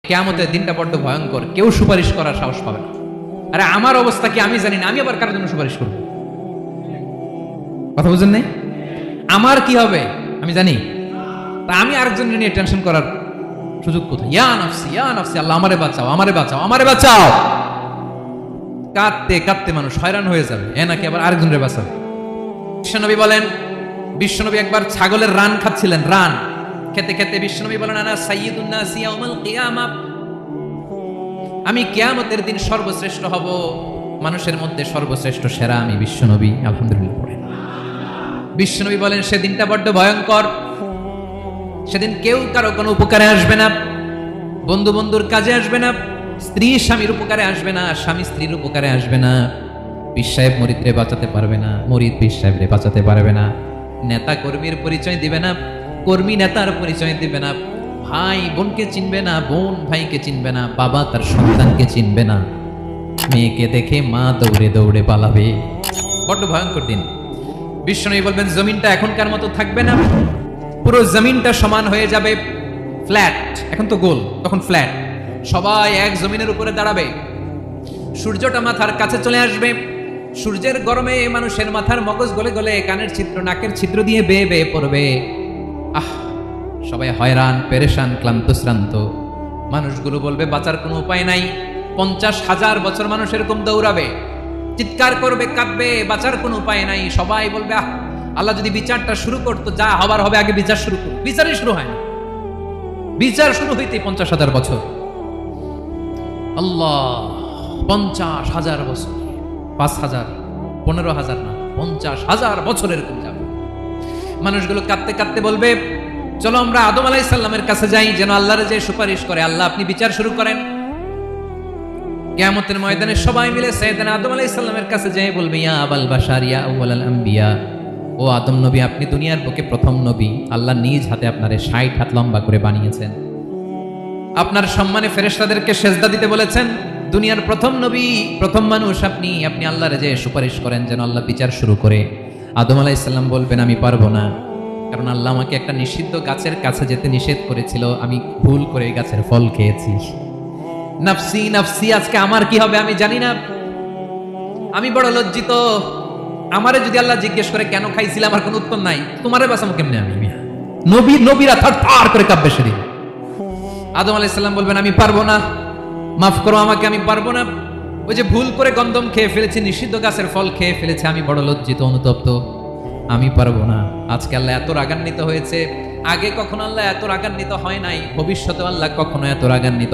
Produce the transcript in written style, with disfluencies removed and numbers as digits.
কিয়ামতের দিনটা বড্ড ভয়ঙ্কর, কেউ সুপারিশ করার সাহস পাবে না। আরে আমার অবস্থা কি আমি জানি না, আমি আবার কার জন্য সুপারিশ করব? কথা বুঝেন নাই? আমার কি হবে আমি জানি, তা আমি আরেকজনের নিয়ে টেনশন করার সুযোগ কোথায়? ইয়া নাফসি ইয়া নাফসি, আল্লাহ আমারে বাঁচাও আমারে বাঁচাও আমারে বাঁচাও। কাঁদতে কাঁদতে মানুষ হয়রান হয়ে যাবে, এ নাকি আবার আরেকজনের বাঁচাবে। বিশ্বনবী বলেন, বিশ্বনবী একবার ছাগলের রান খাচ্ছিলেন, রান খেতে খেতে বিশ্বনবী বলেন, আনা সাইয়্যিদুন নাসি ইয়াউমাল কিয়ামাহ, আমি কিয়ামতের দিন সর্বশ্রেষ্ঠ হব, মানুষের মধ্যে সর্বশ্রেষ্ঠ সেরা আমি বিশ্বনবী। আলহামদুলিল্লাহ পড়েন। বিশ্বনবী বলেন সেদিনটা বড্ড ভয়ঙ্কর, সেদিন কেউ কারো কোনো উপকারে আসবে না, বন্ধু বন্ধুর কাজে আসবে না, স্ত্রী স্বামীর উপকারে আসবে না, স্বামী স্ত্রীর উপকারে আসবে না, পীর সাহেব মুরিদরে বাঁচাতে পারবে না, মুরিদ পীর সাহেবরে বাঁচাতে পারবে না, নেতা কর্মীর পরিচয় দিবে না, কর্মী নেতার পরিচয় দিবে না, ভাই বোনকে চিনবে না, বোন ভাইকে চিনবে না, বাবা তার সন্তানকে চিনবে না, মেয়েকে দেখে মা দৌড়ে দৌড়ে পালাবে। বড্ড ভয়ঙ্কর দিন। বিশ্বনবী বলবেন জমিনটা এখনকার মতো থাকবে না, পুরো জমিনটা সমান হয়ে যাবে, ফ্ল্যাট, এখন তো গোল, তখন ফ্ল্যাট, সবাই এক জমিনের উপরে দাঁড়াবে, সূর্যটা মাথার কাছে চলে আসবে, সূর্যের গরমে মানুষের মাথার মগজ গলে গলে কানের ছিদ্র নাকের ছিদ্র দিয়ে বেয়ে বেয়ে পড়বে। আহ, সবাই হয়রান পেরেশান ক্লান্ত শ্রান্ত। মানুষগুলো বলবে বাঁচার কোনো উপায় নাই। 50,000 বছর মানুষ এরকম দৌড়াবে, চিৎকার করবে, কাঁদবে, বাঁচার কোনো উপায় নাই। সবাই বলবে আহ, আল্লাহ যদি বিচারটা শুরু করতো, যা হবার হবে, আগে বিচার শুরু করো। বিচারই শুরু হয় না, বিচার শুরু হইতে 50,000 বছর। আল্লাহ, 50,000 বছর, 5,000, 15,000 না, 50,000 বছর এরকম যাবে। মানুষগুলো কাঁদতে কাঁদতে বলবে চলো আমরা আদম আলাইহিস সালামের কাছে যাই, যেন আল্লাহর যে সুপারিশ করে, আল্লাহ আপনি বিচার শুরু করেন। কিয়ামতের ময়দানে সবাই মিলে সাইয়েদনা আদম আলাইহিস সালামের কাছে যেয়ে বলবে ইয়া আবাল বাশার ইয়া আউয়ালাল আম্বিয়া, ও আদম নবী, আপনি দুনিয়ার বুকে প্রথম নবী, আল্লাহ নিজ হাতে আপনারে 60 হাত লম্বা করে বানিয়েছেন, আপনার সম্মানে ফেরেশতাদেরকে সেজদা দিতে বলেছেন, দুনিয়ার প্রথম নবী, প্রথম মানুষ আপনি, আপনি আল্লাহর যে সুপারিশ করেন যেন আল্লাহ বিচার শুরু করে। আদম আলাইহিস সালাম বলবেন আমি পারবো না, কারণ আল্লাহ আমাকে একটা নিষিদ্ধ গাছের কাছে যেতে নিষেধ করেছিল, আমি ভুল করে এই গাছের ফল খেয়েছি। নাফসি নাফসি, আজকে আমার কি হবে আমি জানি না, আমি বড় লজ্জিত। আমারে যদি আল্লাহ জিজ্ঞেস করে কেন খাইছিলাম, আমার কোনো উত্তর নাই, তোমারে বাঁচাবো কেমনে আমি? নবীরা থার করে কাঁপবে সেদিন। আদম আলাইহিস সালাম বলবেন আমি পারবো না, মাফ করো আমাকে, আমি পারবো না, ওই যে ভুল করে গন্ধম খেয়ে ফেলেছি, নিষিদ্ধ গাছের ফল খেয়ে ফেলেছি, আমি বড় লজ্জিত অনুতপ্ত, আমি পারবো না। আজকে আল্লাহ এত রাগান্বিত হয়েছে, আগে কখনো আল্লাহ এত রাগান্বিত হয় নাই, ভবিষ্যতে আল্লাহ কখনো এত রাগান্বিত